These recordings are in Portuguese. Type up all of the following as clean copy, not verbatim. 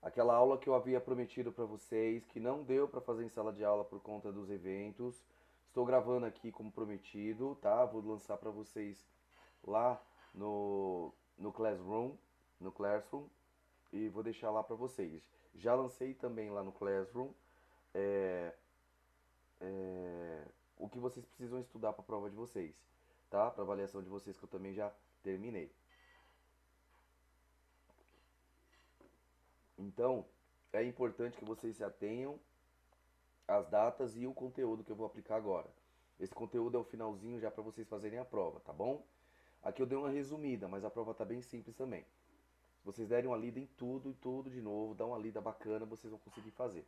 Aquela aula que eu havia prometido para vocês, que não deu para fazer em sala de aula por conta dos eventos. Estou gravando aqui como prometido, tá? Vou lançar para vocês lá no Classroom, no Classroom, e vou deixar lá para vocês. Já lancei também lá no Classroom é, o que vocês precisam estudar para a prova de vocês, tá? Para avaliação de vocês que eu também já terminei. Então, é importante que vocês se atenham às datas e o conteúdo que eu vou aplicar agora. Esse conteúdo é o finalzinho já para vocês fazerem a prova, tá bom? Aqui eu dei uma resumida, mas a prova tá bem simples também. Se vocês derem uma lida em tudo e tudo de novo, dá uma lida bacana, vocês vão conseguir fazer.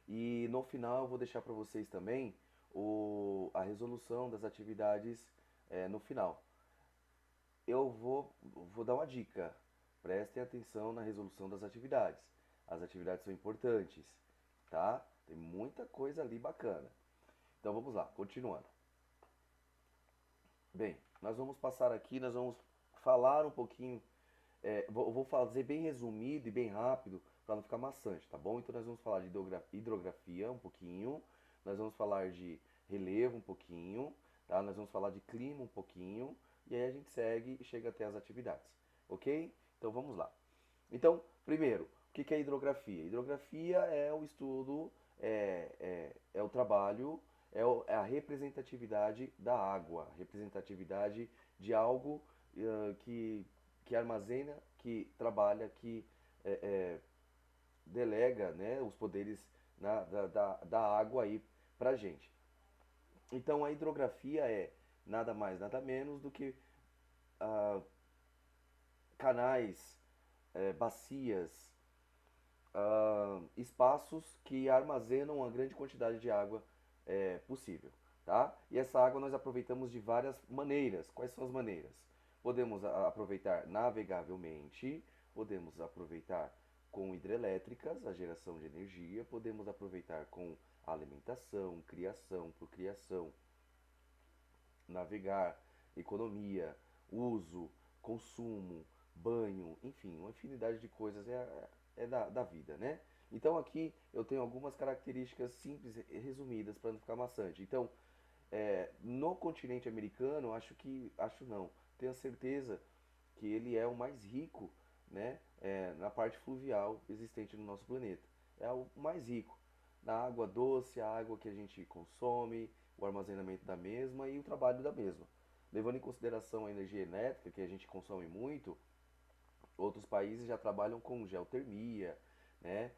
E no final eu vou deixar para vocês também a resolução das atividades no final. Eu vou dar uma dica. Prestem atenção na resolução das atividades. As atividades são importantes, tá? Tem muita coisa ali bacana. Então vamos lá, continuando. Bem, nós vamos passar aqui, nós vamos falar um pouquinho. Vou fazer bem resumido e bem rápido para não ficar maçante, tá bom? Então nós vamos falar de hidrografia um pouquinho, nós vamos falar de relevo um pouquinho, tá? Nós vamos falar de clima um pouquinho e aí a gente segue e chega até as atividades, ok? Então vamos lá. Então, primeiro, o que é hidrografia? Hidrografia é o estudo, é o trabalho, é a representatividade da água, representatividade de algo que armazena, que trabalha, que é, é, delega, né, os poderes da água aí pra gente. Então a hidrografia é nada mais, nada menos do que ah, canais, bacias, espaços que armazenam uma grande quantidade de água possível. Tá? E essa água nós aproveitamos de várias maneiras. Quais são as maneiras? Podemos aproveitar navegavelmente, podemos aproveitar com hidrelétricas, a geração de energia, podemos aproveitar com alimentação, criação, procriação, navegar, economia, uso, consumo, banho, enfim, uma infinidade de coisas é da vida, né? Então aqui eu tenho algumas características simples e resumidas para não ficar maçante. Então, no continente americano, acho não, tenho certeza que ele é o mais rico, né, na parte fluvial existente no nosso planeta. É o mais rico na água doce, a água que a gente consome, o armazenamento da mesma e o trabalho da mesma. Levando em consideração a energia elétrica, que a gente consome muito, outros países já trabalham com geotermia, né,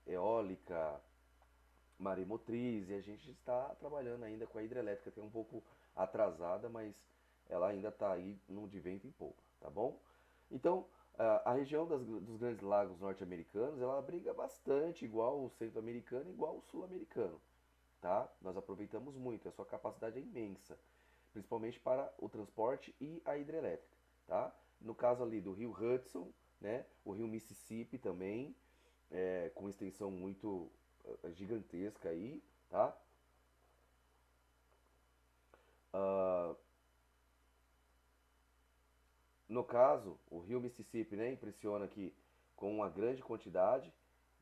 eólica, maremotriz, e a gente está trabalhando ainda com a hidrelétrica, que é um pouco atrasada, mas ela ainda está aí no de vento em polpa, tá bom? Então, a região dos grandes lagos norte-americanos, ela abriga bastante, igual o centro-americano, igual o sul-americano, tá? Nós aproveitamos muito, a sua capacidade é imensa, principalmente para o transporte e a hidrelétrica, tá? No caso ali do rio Hudson, né? O rio Mississippi também, com extensão muito gigantesca aí, tá? Ah, no caso, o rio Mississippi, né, impressiona aqui com uma grande quantidade,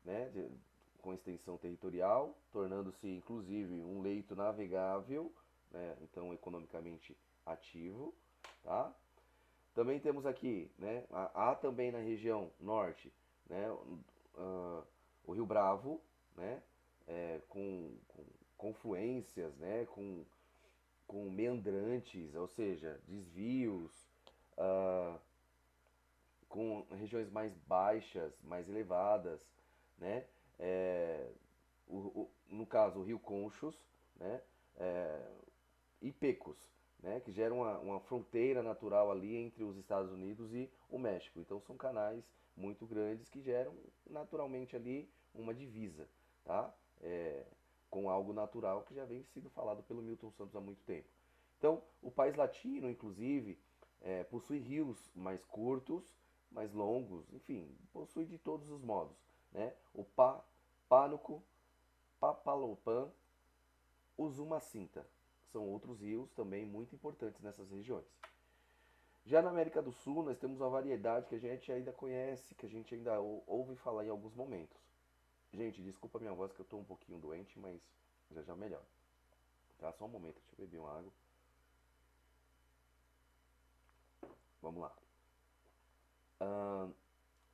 né, com extensão territorial, tornando-se inclusive um leito navegável, né, então economicamente ativo, tá? Também temos aqui, né, há também na região norte, né, o Rio Bravo, né, com confluências, né, com meandrantes, ou seja, desvios, ah, com regiões mais baixas, mais elevadas, né? É, no caso, o Rio Conchos, né? É, e Pecos, né? Que geram uma fronteira natural ali entre os Estados Unidos e o México. Então são canais muito grandes que geram naturalmente ali uma divisa, tá? Com algo natural que já vem sido falado pelo Milton Santos há muito tempo. Então, o país latino, inclusive, possui rios mais curtos, mais longos, enfim, possui de todos os modos, né? O Pánuco, Papalopan, Usumacinta são outros rios também muito importantes nessas regiões. Já na América do Sul, nós temos uma variedade que a gente ainda conhece, que a gente ainda ouve falar em alguns momentos. Gente, desculpa a minha voz que eu tô um pouquinho doente, mas já já melhor. Tá? Só um momento, deixa eu beber uma água. Vamos lá. Ah,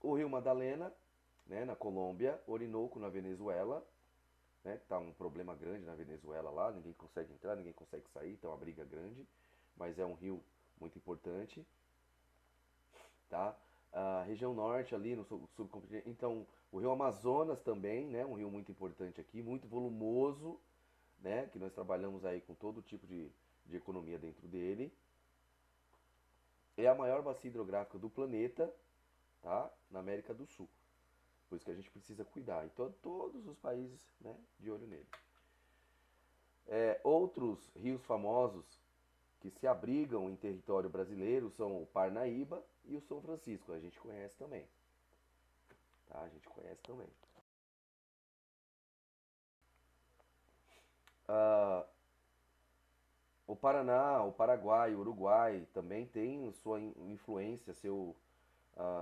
o Rio Madalena, né, na Colômbia, Orinoco na Venezuela, né, tá um problema grande na Venezuela lá, ninguém consegue entrar, ninguém consegue sair, tá uma briga grande, mas é um rio muito importante, tá? A região norte ali no subcontinente, então o Rio Amazonas também, né, um rio muito importante aqui, muito volumoso, né, que nós trabalhamos aí com todo tipo de economia dentro dele. É a maior bacia hidrográfica do planeta, tá? Na América do Sul. Por isso que a gente precisa cuidar. Então, todos os países, né, de olho nele. Outros rios famosos que se abrigam em território brasileiro são o Parnaíba e o São Francisco. A gente conhece também. Tá? A gente conhece também. Ah, o Paraná, o Paraguai, o Uruguai também tem sua influência,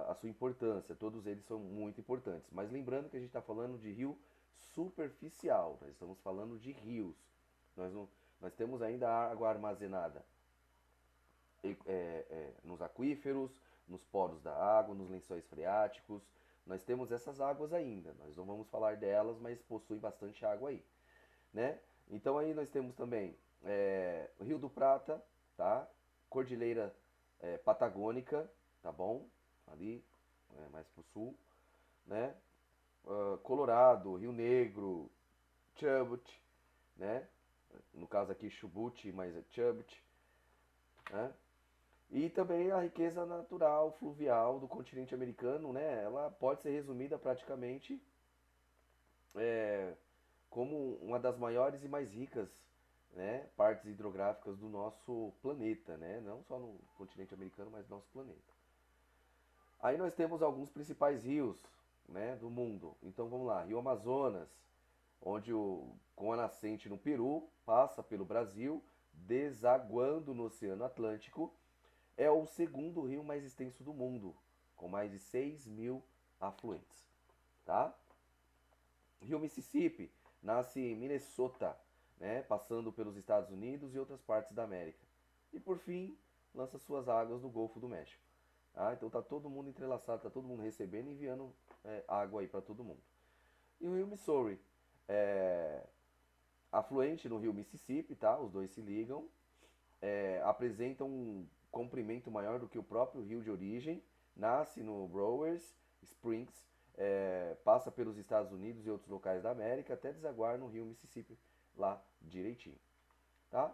a sua importância. Todos eles são muito importantes. Mas lembrando que a gente está falando de rio superficial. Nós estamos falando de rios. Nós, não, nós temos ainda água armazenada nos aquíferos, nos poros da água, nos lençóis freáticos. Nós temos essas águas ainda. Nós não vamos falar delas, mas possui bastante água aí, né? Então aí nós temos também o Rio do Prata, tá? Cordilheira Patagônica, tá bom? Ali, mais pro sul, né? Colorado, Rio Negro, Chubut, né? No caso aqui Chubut, mas é Chubut, né? E também a riqueza natural fluvial do continente americano, né? Ela pode ser resumida praticamente é, como uma das maiores e mais ricas, né, partes hidrográficas do nosso planeta, né? Não só no continente americano, mas no nosso planeta. Aí nós temos alguns principais rios, né, do mundo. Então vamos lá, Rio Amazonas, onde com a nascente no Peru, passa pelo Brasil, desaguando no Oceano Atlântico, é o segundo rio mais extenso do mundo, com mais de 6 mil afluentes. Tá? Rio Mississippi nasce em Minnesota, né, passando pelos Estados Unidos e outras partes da América. E por fim, lança suas águas no Golfo do México. Tá? Então tá todo mundo entrelaçado, tá todo mundo recebendo e enviando água aí para todo mundo. E o Rio Missouri, é, afluente no Rio Mississippi, tá? Os dois se ligam, apresenta um comprimento maior do que o próprio rio de origem, nasce no Browers Springs, passa pelos Estados Unidos e outros locais da América até desaguar no rio Mississippi lá direitinho, tá?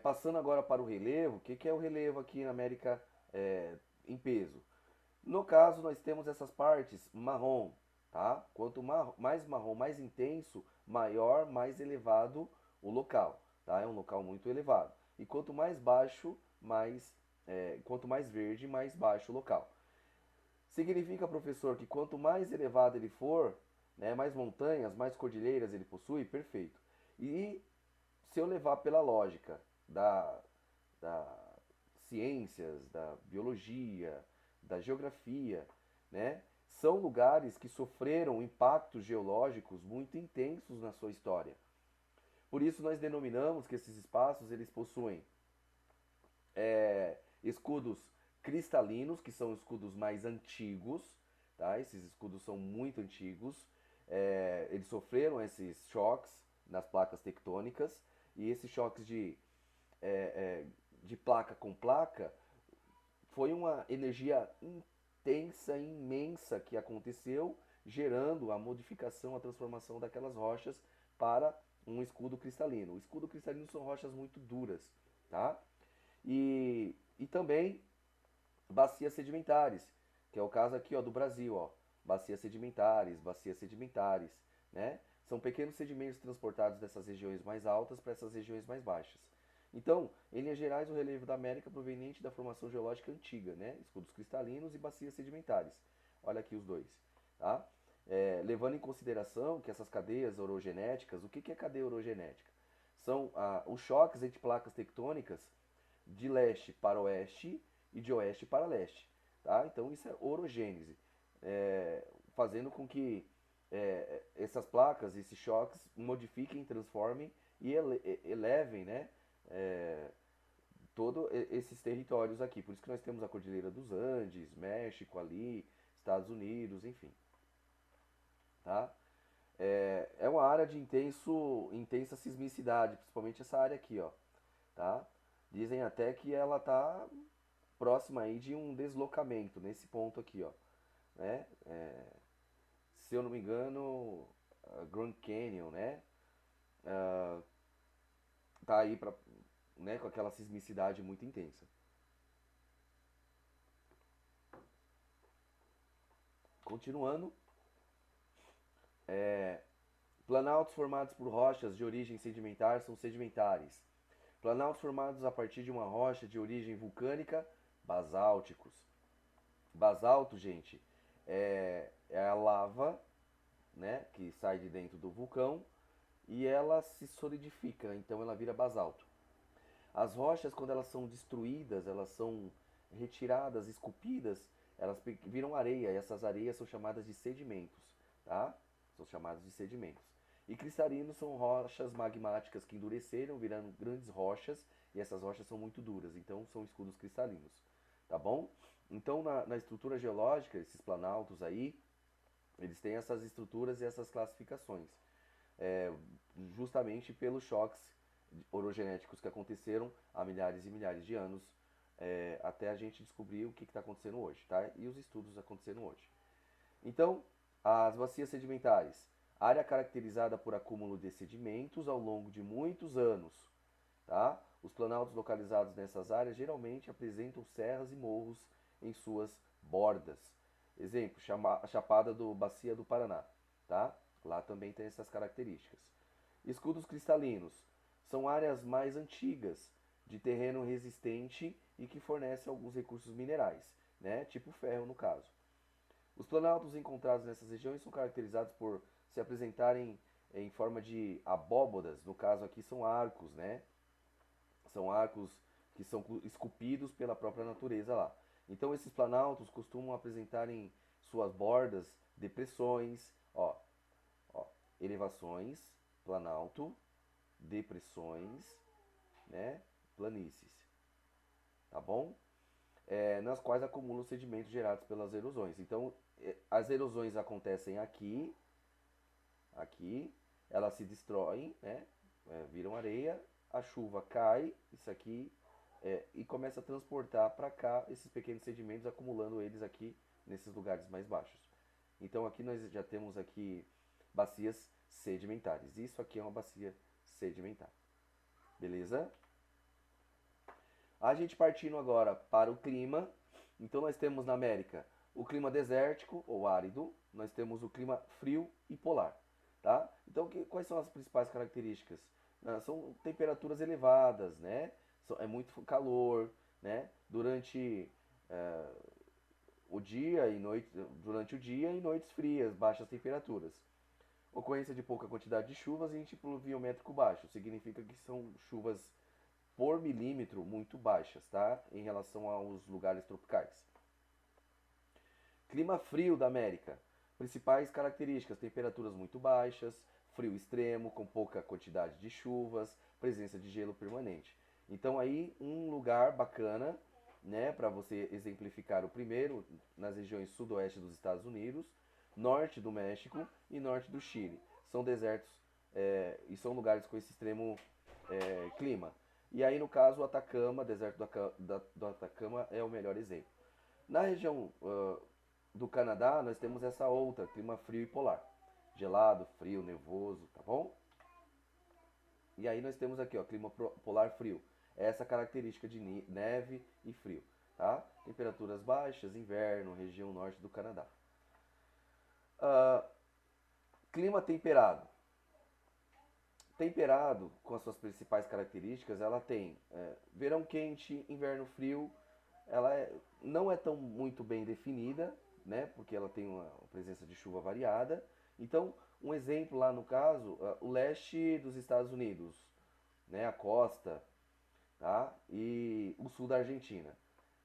Passando agora para o relevo, o que é o relevo aqui na América em peso? No caso, nós temos essas partes marrom, tá? Quanto mais marrom, mais intenso, maior, mais elevado o local, tá? É um local muito elevado. E quanto mais baixo, quanto mais verde, mais baixo o local. Significa, professor, que quanto mais elevado ele for, né, mais montanhas, mais cordilheiras ele possui, perfeito. E se eu levar pela lógica da ciências, da biologia, da geografia, né, são lugares que sofreram impactos geológicos muito intensos na sua história. Por isso nós denominamos que esses espaços eles possuem escudos cristalinos, que são escudos mais antigos, tá? Esses escudos são muito antigos. Eles sofreram esses choques nas placas tectônicas e esses choques de placa com placa foi uma energia intensa, imensa que aconteceu, gerando a modificação, a transformação daquelas rochas para um escudo cristalino. O escudo cristalino são rochas muito duras, tá? E também bacias sedimentares, que é o caso aqui ó, do Brasil, ó, bacias sedimentares, né? São pequenos sedimentos transportados dessas regiões mais altas para essas regiões mais baixas. Então, em linhas gerais, o relevo da América é proveniente da formação geológica antiga, né? Escudos cristalinos e bacias sedimentares. Olha aqui os dois, tá? Levando em consideração que essas cadeias orogenéticas, o que é cadeia orogenética? São os choques entre placas tectônicas de leste para oeste e de oeste para leste. Tá? Então isso é orogênese, fazendo com que essas placas, esses choques, modifiquem, transformem e elevem, né, todos esses territórios aqui. Por isso que nós temos a Cordilheira dos Andes, México ali, Estados Unidos, enfim. Tá? É uma área de intensa sismicidade, principalmente essa área aqui, ó. Tá? Dizem até que ela está próxima aí de um deslocamento nesse ponto aqui, ó. Né? Se eu não me engano, Grand Canyon, né? Tá aí né, com aquela sismicidade muito intensa. Continuando, planaltos formados por rochas de origem sedimentar são sedimentares. Planaltos formados a partir de uma rocha de origem vulcânica, basálticos. Basalto, gente, é a lava, né, que sai de dentro do vulcão e ela se solidifica, então ela vira basalto. As rochas, quando elas são destruídas, elas são retiradas, esculpidas, elas viram areia, e essas areias são chamadas de sedimentos, tá? São chamadas de sedimentos. E cristalinos são rochas magmáticas que endureceram, virando grandes rochas, e essas rochas são muito duras, então são escudos cristalinos, tá bom? Então, na estrutura geológica, esses planaltos aí, eles têm essas estruturas e essas classificações, justamente pelos choques orogenéticos que aconteceram há milhares e milhares de anos, até a gente descobrir o que está acontecendo hoje, tá? E os estudos acontecendo hoje. Então, as bacias sedimentares, área caracterizada por acúmulo de sedimentos ao longo de muitos anos, tá? Os planaltos localizados nessas áreas geralmente apresentam serras e morros em suas bordas. Exemplo, a Chapada do Bacia do Paraná, tá? Lá também tem essas características. Escudos cristalinos são áreas mais antigas, de terreno resistente e que fornecem alguns recursos minerais, né? Tipo ferro no caso. Os planaltos encontrados nessas regiões são caracterizados por se apresentarem em forma de abóbodas, no caso aqui são arcos, né? São arcos que são esculpidos pela própria natureza lá. Então esses planaltos costumam apresentar em suas bordas depressões, ó, elevações, planalto, depressões, né, planícies, tá bom? Nas quais acumulam sedimentos gerados pelas erosões. Então as erosões acontecem aqui, elas se destroem, né, viram areia, a chuva cai, isso aqui, e começa a transportar para cá esses pequenos sedimentos, acumulando eles aqui nesses lugares mais baixos. Então aqui nós já temos aqui bacias sedimentares. Isso aqui é uma bacia sedimentar. Beleza? A gente partindo agora para o clima. Então nós temos na América o clima desértico ou árido, nós temos o clima frio e polar, tá? Então quais são as principais características? São temperaturas elevadas, né? É muito calor, né? Durante o dia e noite, durante o dia e noites frias, baixas temperaturas. Ocorrência de pouca quantidade de chuvas e índice pluviométrico baixo, significa que são chuvas por milímetro muito baixas, tá? Em relação aos lugares tropicais. Clima frio da América. Principais características: temperaturas muito baixas, frio extremo, com pouca quantidade de chuvas, presença de gelo permanente. Então aí um lugar bacana, né, para você exemplificar o primeiro, nas regiões sudoeste dos Estados Unidos, norte do México e norte do Chile. São desertos e são lugares com esse extremo clima. E aí no caso o Atacama, deserto do Atacama é o melhor exemplo. Na região do Canadá, nós temos essa outra, clima frio e polar. Gelado, frio, nevoso, tá bom? E aí nós temos aqui, ó, clima polar frio. Essa característica de neve e frio, tá? Temperaturas baixas, inverno, região norte do Canadá. Clima temperado. Temperado, com as suas principais características, ela tem verão quente, inverno frio. Ela não é tão muito bem definida, né? Porque ela tem uma presença de chuva variada. Então, um exemplo lá no caso, o leste dos Estados Unidos, né? A costa, tá? E o sul da Argentina.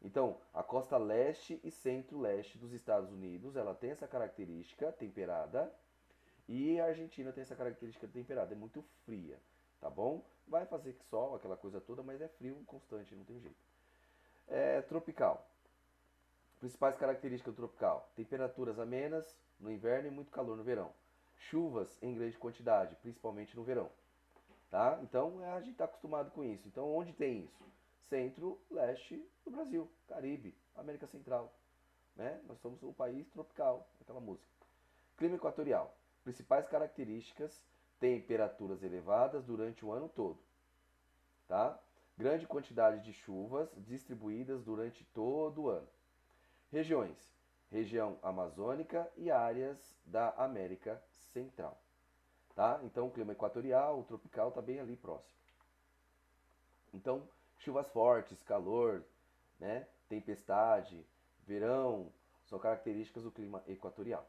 Então, a costa leste e centro-leste dos Estados Unidos, ela tem essa característica temperada, e a Argentina tem essa característica temperada, é muito fria, tá bom? Vai fazer sol, aquela coisa toda, mas é frio constante, não tem jeito. É tropical. Principais características do tropical: temperaturas amenas no inverno e muito calor no verão. Chuvas em grande quantidade, principalmente no verão. Tá? Então a gente está acostumado com isso. Então onde tem isso? Centro, leste do Brasil, Caribe, América Central. Né? Nós somos um país tropical, aquela música. Clima equatorial. Principais características: temperaturas elevadas durante o ano todo. Tá? Grande quantidade de chuvas distribuídas durante todo o ano. Regiões: região amazônica e áreas da América Central. Tá? Então o clima equatorial, o tropical está bem ali próximo. Então, chuvas fortes, calor, né? Tempestade, verão, são características do clima equatorial.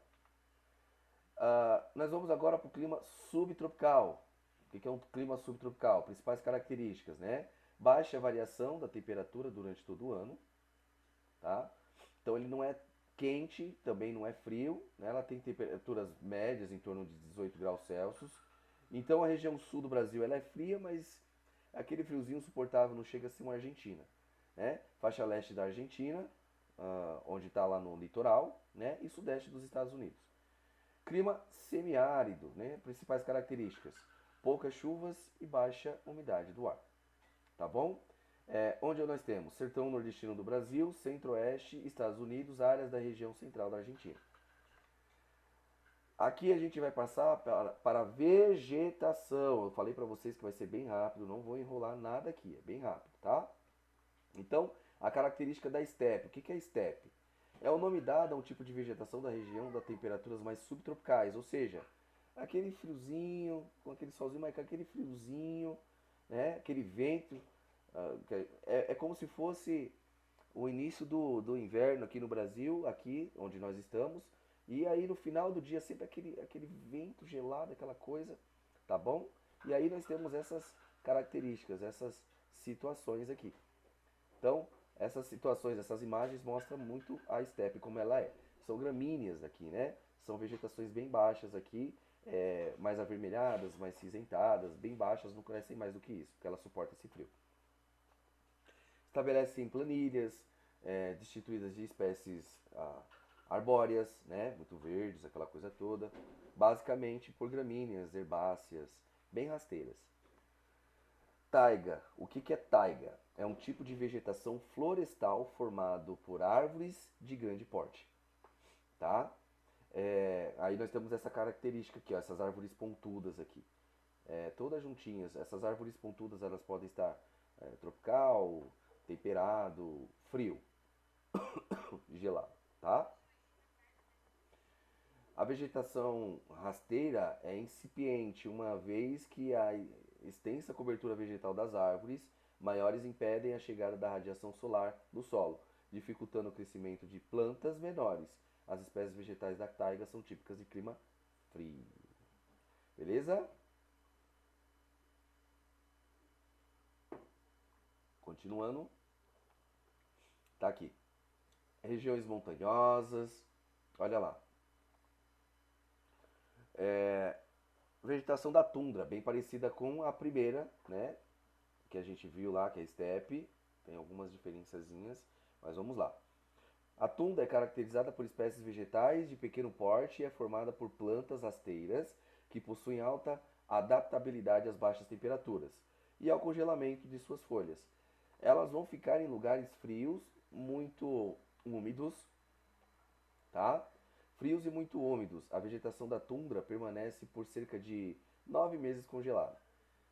Nós vamos agora para o clima subtropical. O que é um clima subtropical? Principais características, né? Baixa variação da temperatura durante todo o ano, tá? Então ele não é quente, também não é frio, né? Ela tem temperaturas médias em torno de 18 graus Celsius. Então a região sul do Brasil ela é fria, mas aquele friozinho suportável, não chega a ser uma Argentina, né? Faixa leste da Argentina, onde está lá no litoral, né? E sudeste dos Estados Unidos. Clima semiárido, né? Principais características: poucas chuvas e baixa umidade do ar. Tá bom? Onde nós temos sertão nordestino do Brasil, centro-oeste, Estados Unidos, áreas da região central da Argentina. Aqui a gente vai passar para a vegetação. Eu falei para vocês que vai ser bem rápido, não vou enrolar nada aqui, é bem rápido, tá? Então, a característica da estepe. O que é estepe? É o nome dado a um tipo de vegetação da região das temperaturas mais subtropicais, ou seja, aquele friozinho, com aquele solzinho, mas com aquele friozinho, né? Aquele vento. É como se fosse o início do inverno aqui no Brasil, aqui onde nós estamos, e aí no final do dia sempre aquele vento gelado, aquela coisa, tá bom? E aí nós temos essas características, essas situações aqui. Então, essas situações, essas imagens mostram muito a estepe como ela é. São gramíneas aqui, né? São vegetações bem baixas aqui, mais avermelhadas, mais cinzentadas, bem baixas, não crescem mais do que isso, porque ela suporta esse frio. Estabelecem planilhas, destituídas de espécies arbóreas, né? Muito verdes, aquela coisa toda. Basicamente por gramíneas, herbáceas, bem rasteiras. Taiga. O que é taiga? É um tipo de vegetação florestal formado por árvores de grande porte. Tá? Aí nós temos essa característica aqui, ó, essas árvores pontudas aqui. Todas juntinhas. Essas árvores pontudas elas podem estar tropical, temperado, frio, gelado. Tá? A vegetação rasteira é incipiente, uma vez que a extensa cobertura vegetal das árvores maiores impedem a chegada da radiação solar no solo, dificultando o crescimento de plantas menores. As espécies vegetais da taiga são típicas de clima frio. Beleza? Continuando. Tá aqui. Regiões montanhosas. Olha lá. Vegetação da tundra, bem parecida com a primeira, né? Que a gente viu lá, que é a estepe. Tem algumas diferençazinhas, mas vamos lá. A tundra é caracterizada por espécies vegetais de pequeno porte e é formada por plantas rasteiras que possuem alta adaptabilidade às baixas temperaturas e ao congelamento de suas folhas. Elas vão ficar em lugares frios, muito úmidos, tá? Frios e muito úmidos. A vegetação da tundra permanece por cerca de 9 meses congelada.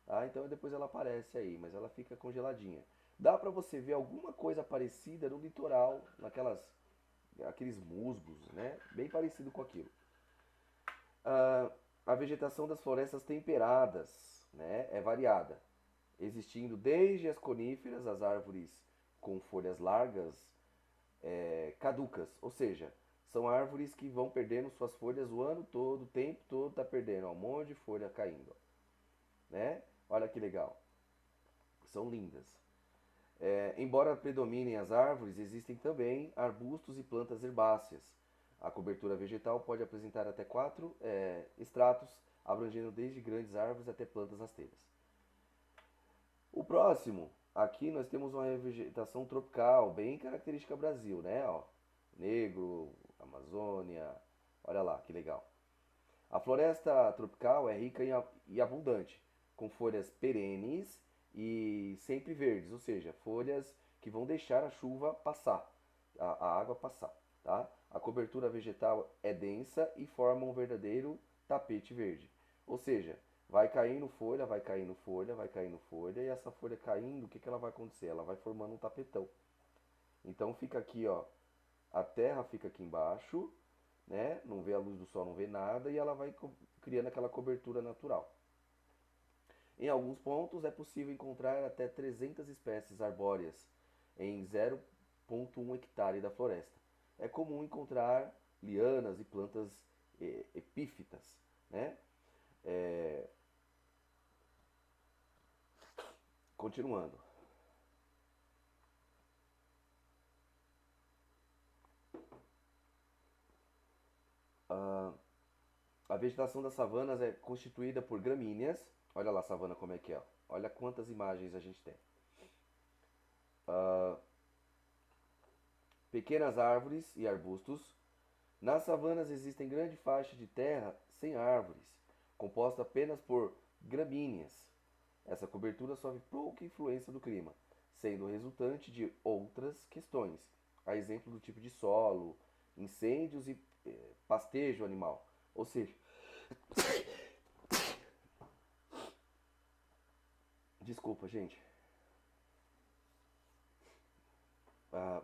Tá? Então depois ela aparece aí, mas ela fica congeladinha. Dá para você ver alguma coisa parecida no litoral, aqueles musgos, né? Bem parecido com aquilo. A vegetação das florestas temperadas, né, é variada, existindo desde as coníferas, as árvores com folhas largas, caducas, ou seja, são árvores que vão perdendo suas folhas o ano todo, o tempo todo tá perdendo, ó, um monte de folha caindo, ó, né? Olha que legal, são lindas. Embora predominem as árvores, existem também arbustos e plantas herbáceas. A cobertura vegetal pode apresentar até quatro estratos, abrangendo desde grandes árvores até plantas rasteiras. O próximo, aqui nós temos uma vegetação tropical, bem característica do Brasil, né? Ó, negro, Amazônia, olha lá que legal. A floresta tropical é rica e abundante, com folhas perenes e sempre verdes, ou seja, folhas que vão deixar a chuva passar, a água passar, tá? A cobertura vegetal é densa e forma um verdadeiro tapete verde. Ou seja, vai caindo folha, vai caindo folha, vai caindo folha, e essa folha caindo, o que que ela vai acontecer? Ela vai formando um tapetão. Então fica aqui, ó, a terra fica aqui embaixo, né? Não vê a luz do sol, não vê nada, e ela vai criando aquela cobertura natural. Em alguns pontos é possível encontrar até 300 espécies arbóreas em 0,1 hectare da floresta. É comum encontrar lianas e plantas epífitas, né? É, Continuando. Ah, a vegetação das savanas é constituída por gramíneas. Olha lá a savana como é que é. Ó. Olha quantas imagens a gente tem. Ah, pequenas árvores e arbustos. Nas savanas existem grande faixa de terra sem árvores, composta apenas por gramíneas. Essa cobertura sofre pouca influência do clima, sendo resultante de outras questões, a exemplo do tipo de solo, incêndios e pastejo animal. Ou seja, desculpa, gente.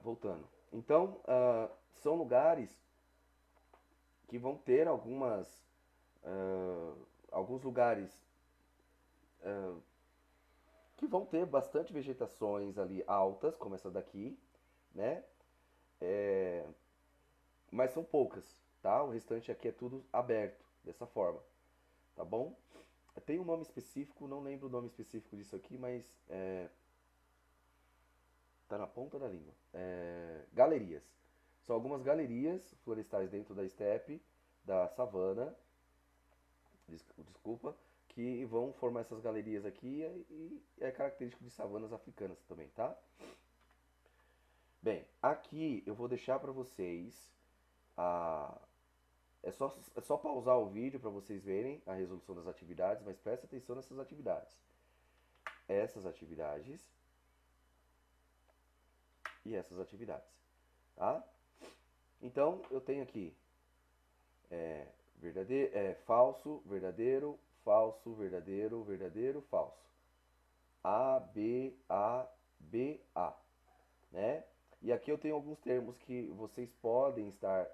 Voltando. Então, são lugares que vão ter alguns lugares que vão ter bastante vegetações ali altas, como essa daqui, né? É, mas são poucas, tá? O restante aqui é tudo aberto, dessa forma, tá bom? Tem um nome específico, não lembro o nome específico disso aqui, mas tá na ponta da língua. Galerias. São algumas galerias florestais dentro da estepe, da savana, desculpa, que vão formar essas galerias aqui e é característico de savanas africanas também, tá? Bem, aqui eu vou deixar para vocês a. É só pausar o vídeo para vocês verem a resolução das atividades, mas preste atenção nessas atividades. Essas atividades e essas atividades, tá? Então eu tenho aqui falso, verdadeiro, falso, verdadeiro, verdadeiro, falso. A, B, A, B, A, né? E aqui eu tenho alguns termos que vocês podem estar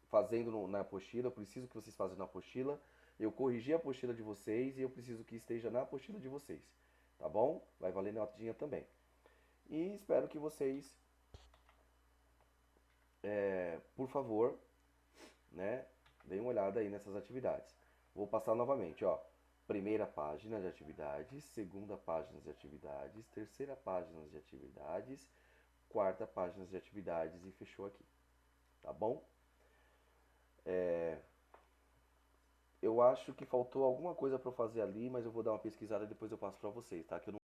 fazendo na apostila. Eu preciso que vocês façam na apostila. Eu corrigi a apostila de vocês e eu preciso que esteja na apostila de vocês, tá bom? Vai valer notinha também. E espero que vocês, por favor, né, deem uma olhada aí nessas atividades. Vou passar novamente, ó. Primeira página de atividades, segunda página de atividades, terceira página de atividades, quarta página de atividades e fechou aqui, tá bom? Eu acho que faltou alguma coisa para eu fazer ali, mas eu vou dar uma pesquisada e depois eu passo para vocês, tá? Que eu não